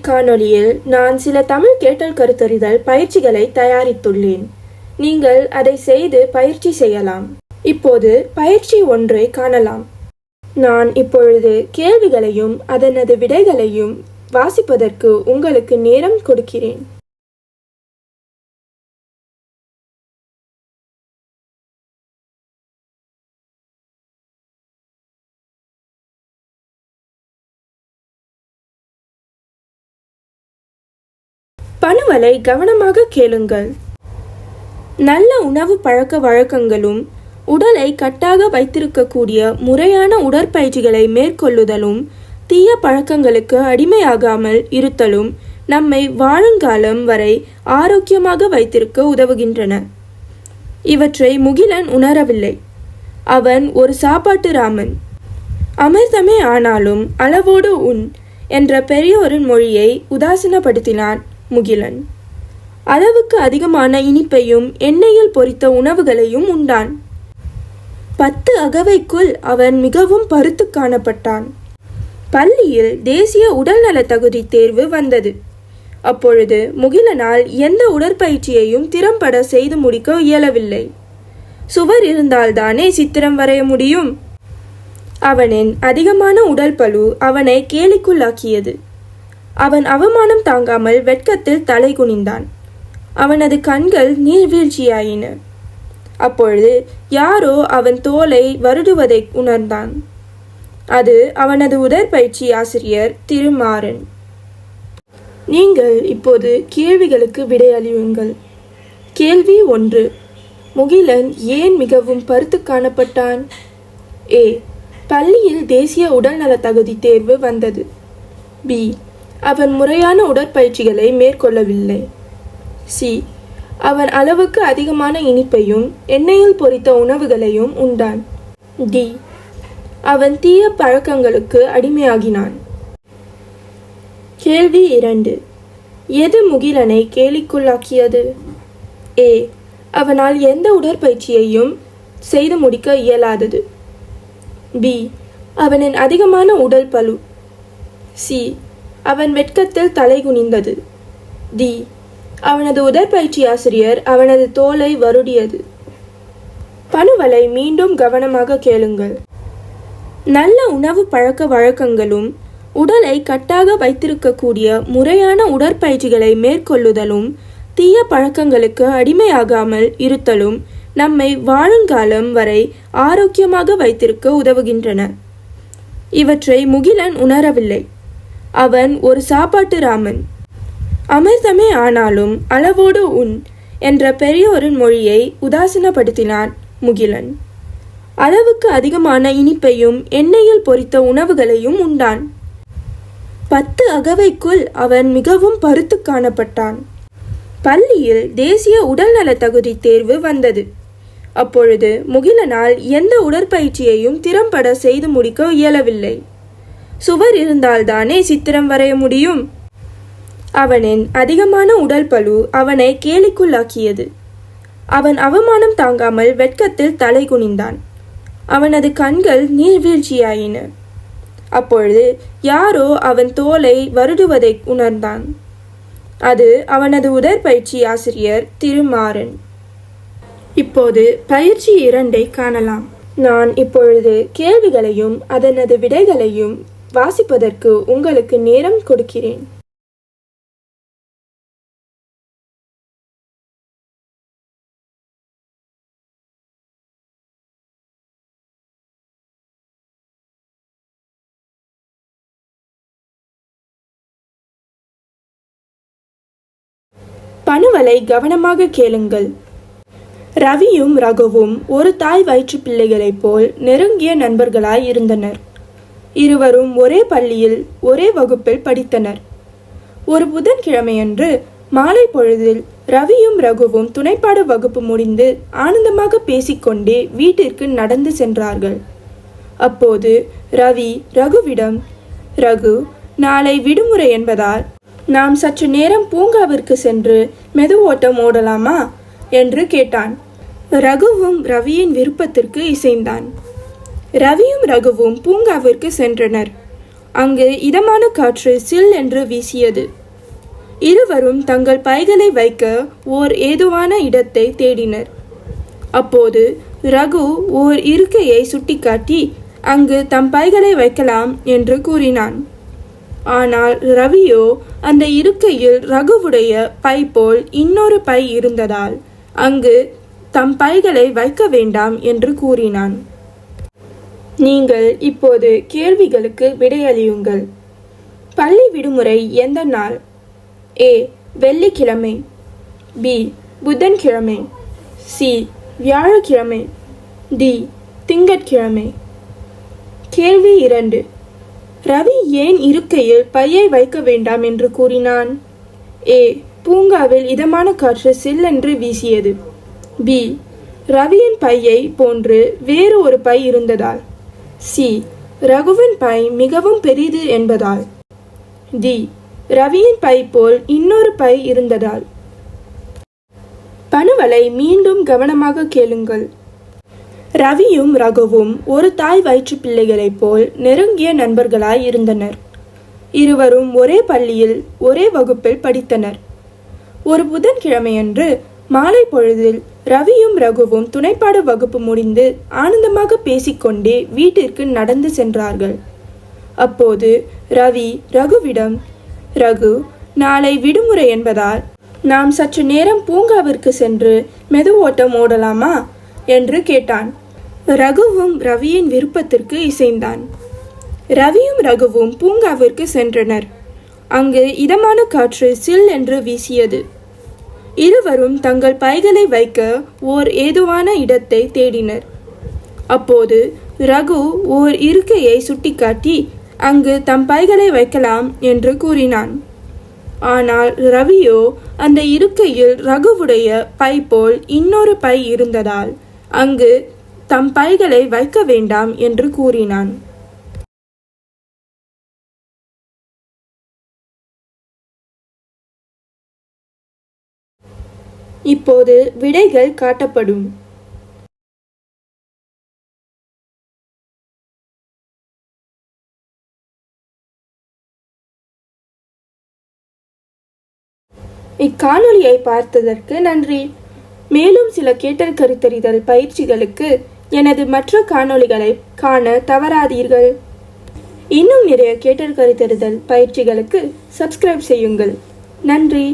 காணொளியில் நான் சில தமிழ் கேட்டல் கருத்தறிதல் பயிற்சிகளை தயாரித்துள்ளேன். நீங்கள் அதை செய்து பயிற்சி செய்யலாம். இப்போது பயிற்சி 1 காணலாம். நான் இப்பொழுது கேள்விகளையும் அதனது விடைகளையும் வாசிப்பதற்கு உங்களுக்கு நேரம் கொடுக்கிறேன். பணுவலை கவனமாக கேளுங்கள். நல்ல உணவு பழக்க வழக்கங்களும் உடலை கட்டாக வைத்திருக்கக்கூடிய முறையான உடற்பயிற்சிகளை மேற்கொள்ளுதலும் தீய பழக்கங்களுக்கு அடிமையாகாமல் இருத்தலும் நம்மை வாழுங்காலம் வரை ஆரோக்கியமாக வைத்திருக்க உதவுகின்றன. இவற்றை முகிலன் உணரவில்லை. அவன் ஒரு சாப்பாட்டு ராமன். அமிர்தமே ஆனாலும் அளவோடு உண் என்ற பெரியோரின் மொழியை உதாசீனப்படுத்தினான் முகிலன். அளவுக்கு அதிகமான இனிப்பையும் எண்ணெயில் பொரித்த உணவுகளையும் உண்டான். 10 அகவைக்குள் அவன் மிகவும் பருத்து காணப்பட்டான். பள்ளியில் தேசிய உடல்நல தகுதி தேர்வு வந்தது. அப்பொழுது முகிலனால் எந்த உடற்பயிற்சியையும் திறம்பட செய்து முடிக்க இயலவில்லை. சுவர் இருந்தால்தானே சித்திரம் வரைய முடியும். அவனின் அதிகமான உடல் பளு அவனை கேலிக்குள்ளாக்கியது. அவன் அவமானம் தாங்காமல் வெட்கத்தில் தலை குனிந்தான். அவனது கண்கள் நீர்வீழ்ச்சியாயின. அப்பொழுது யாரோ அவன் தோலை வருடுவதை உணர்ந்தான். அது அவனது உடற்பயிற்சி ஆசிரியர் திருமாறன். நீங்கள் இப்போது கேள்விகளுக்கு விடையளியுங்கள். கேள்வி 1. முகிலன் ஏன் மிகவும் பருத்து காணப்பட்டான்? A. பள்ளியில் தேசிய உடல்நல தகுதி தேர்வு வந்தது. B. அவன் முறையான உடற்பயிற்சிகளை மேற்கொள்ளவில்லை. C. அவன் அளவுக்கு அதிகமான இனிப்பையும் எண்ணெயில் பொரித்த உணவுகளையும் உண்டான். D. அவன் தீய பழக்கங்களுக்கு அடிமையாகினான். கேள்வி 2. எது முகிலனை கேலிக்குள்ளாக்கியது? A. அவனால் எந்த உடற்பயிற்சியையும் செய்து முடிக்க இயலாதது. B. அவனின் அதிகமான உடல் பளு. C. அவன் வெட்கத்தில் தலை குனிந்தது. D. அவனது உடற்பயிற்சி ஆசிரியர் அவனது தோலை வருடியது. பணுவலை மீண்டும் கவனமாக கேளுங்கள். நல்ல உணவு பழக்க வழக்கங்களும் உடலை கட்டாக வைத்திருக்கக்கூடிய முறையான உடற்பயிற்சிகளை மேற்கொள்ளுதலும் தீய பழக்கங்களுக்கு அடிமையாகாமல் இருத்தலும் நம்மை வாழுங்காலம் வரை ஆரோக்கியமாக வைத்திருக்க உதவுகின்றன. இவற்றை முகிலன் உணரவில்லை. அவன் ஒரு சாப்பாட்டு ராமன். அமிர்தமே ஆனாலும் அளவோடு உண் என்ற பெரியோரின் மொழியை உதாசீனப்படுத்தினான் முகிலன். அளவுக்கு அதிகமான இனிப்பையும் எண்ணெயில் பொரித்த உணவுகளையும் உண்டான். 10 அகவைக்குள் அவன் மிகவும் பருத்து காணப்பட்டான். பள்ளியில் தேசிய உடல்நல தகுதி தேர்வு வந்தது. அப்பொழுது முகிலனால் எந்த உடற்பயிற்சியையும் திறம்பட செய்து முடிக்க இயலவில்லை. சுவர் இருந்தால்தானே சித்திரம் வரைய முடியும். அவனின் அதிகமான உடல் பளு அவனை கேலிக்குள்ளாக்கியது. அவன் அவமானம் தாங்காமல் வெட்கத்தில் தலை குனிந்தான். அவனது கண்கள் நீர்வீழ்ச்சியாயின. அப்பொழுது யாரோ அவன் தோலை வருடுவதை உணர்ந்தான். அது அவனது உடற்பயிற்சி ஆசிரியர் திருமாறன். இப்போது பயிற்சி 2 காணலாம். நான் இப்பொழுது கேள்விகளையும் அதனது விடைகளையும் வாசிப்பதற்கு உங்களுக்கு நேரம் கொடுக்கிறேன். பணுவலை கவனமாக கேளுங்கள். ரவியும் ரகுவும் ஒரு தாய் வயிற்று பிள்ளைகளைப் போல் நெருங்கிய நண்பர்களாய் இருந்தனர். இருவரும் ஒரே பள்ளியில் ஒரே வகுப்பில் படித்தனர். ஒரு புதன்கிழமையன்று மாலை பொழுதில் ரவியும் ரகுவும் துணைப்பாட வகுப்பு முடிந்து ஆனந்தமாக பேசிக்கொண்டே வீட்டிற்கு நடந்து சென்றார்கள். அப்போது ரவி ரகுவிடம், ரகு, நாளை விடுமுறை என்பதால் நாம் சற்று நேரம் பூங்காவிற்கு சென்று மெதுவோட்டம் ஓடலாமா என்று கேட்டான். ரகுவும் ரவியின் விருப்பத்திற்கு இசைந்தான். ரவியும் ரகுவும் பூங்காவிற்கு சென்றனர். அங்கு இதமான காற்று சில் என்று வீசியது. இருவரும் தங்கள் பைகளை வைக்க ஓர் ஏதுவான இடத்தை தேடினர். அப்போது ரகு ஓர் இருக்கையை சுட்டிக்காட்டி அங்கு தம் பைகளை வைக்கலாம் என்று கூறினான். ஆனால் ரவியோ அந்த இருக்கையில் ரகுவுடைய பை போல் இன்னொரு பை இருந்ததால் அங்கு தம் பைகளை வைக்க வேண்டாம் என்று கூறினான். நீங்கள் இப்போது கேள்விகளுக்கு விடையளியுங்கள். பள்ளி விடுமுறை எந்த நாள்? ஏ. வெள்ளிக்கிழமை, பி. புதன்கிழமை, சி. வியாழக்கிழமை, டி. திங்கட்கிழமை. கேள்வி 2. ரவி ஏன் இருக்கையில் பையை வைக்க வேண்டாம் என்று கூறினான்? ஏ. பூங்காவில் இதமான காற்று சில்லென்று வீசியது. பி. ரவியின் பையை போன்று வேறு ஒரு பை இருந்ததால். சி. ரகுவின் பை மிகவும் பெரிது என்பதால். டி. ரவியின் பை போல் இன்னொரு பை இருந்ததால். பணுவலை மீண்டும் கவனமாக கேளுங்கள். ரவியும் ரகுவும் ஒரு தாய் வயிற்று பிள்ளைகளைப் போல் நெருங்கிய நண்பர்களாய் இருந்தனர். இருவரும் ஒரே பள்ளியில் ஒரே வகுப்பில் படித்தனர். ஒரு புதன்கிழமையன்று மாலை பொழுதில் ரவியும் ரகுவும் துணைப்பாட வகுப்பு முடிந்து ஆனந்தமாக பேசிக்கொண்டே வீட்டிற்கு நடந்து சென்றார்கள். அப்போது ரவி ரகுவிடம், ரகு, நாளை விடுமுறை என்பதால் நாம் சற்று நேரம் பூங்காவிற்கு சென்று மெது ஓட்டம் ஓடலாமா என்று கேட்டான். ரகுவும் ரவியின் விருப்பத்திற்கு இசைந்தான். ரவியும் ரகுவும் பூங்காவிற்கு சென்றனர். அங்கு இதமான காற்று சில் என்று வீசியது. இருவரும் தங்கள் பைகளை வைக்க ஓர் ஏதுவான இடத்தை தேடினர். அப்போது ரகு ஓர் இருக்கையை சுட்டிக்காட்டி அங்கு தம் பைகளை வைக்கலாம் என்று கூறினான். ஆனால் ரவியோ அந்த இருக்கையில் ரகுவுடைய பை போல் இன்னொரு பை இருந்ததால் அங்கு தம் பைகளை வைக்க வேண்டாம் என்று கூறினான். இப்போது விடைகள் காட்டப்படும். இக்காணொலியை பார்த்ததற்கு நன்றி. மேலும் சில கேட்டல் கருத்தறிதல் பயிற்சிகளுக்கு எனது மற்ற காணொளிகளை காண தவறாதீர்கள். இன்னும் நிறைய கேட்டல் கருத்தறிதல் பயிற்சிகளுக்கு சப்ஸ்கிரைப் செய்யுங்கள். நன்றி.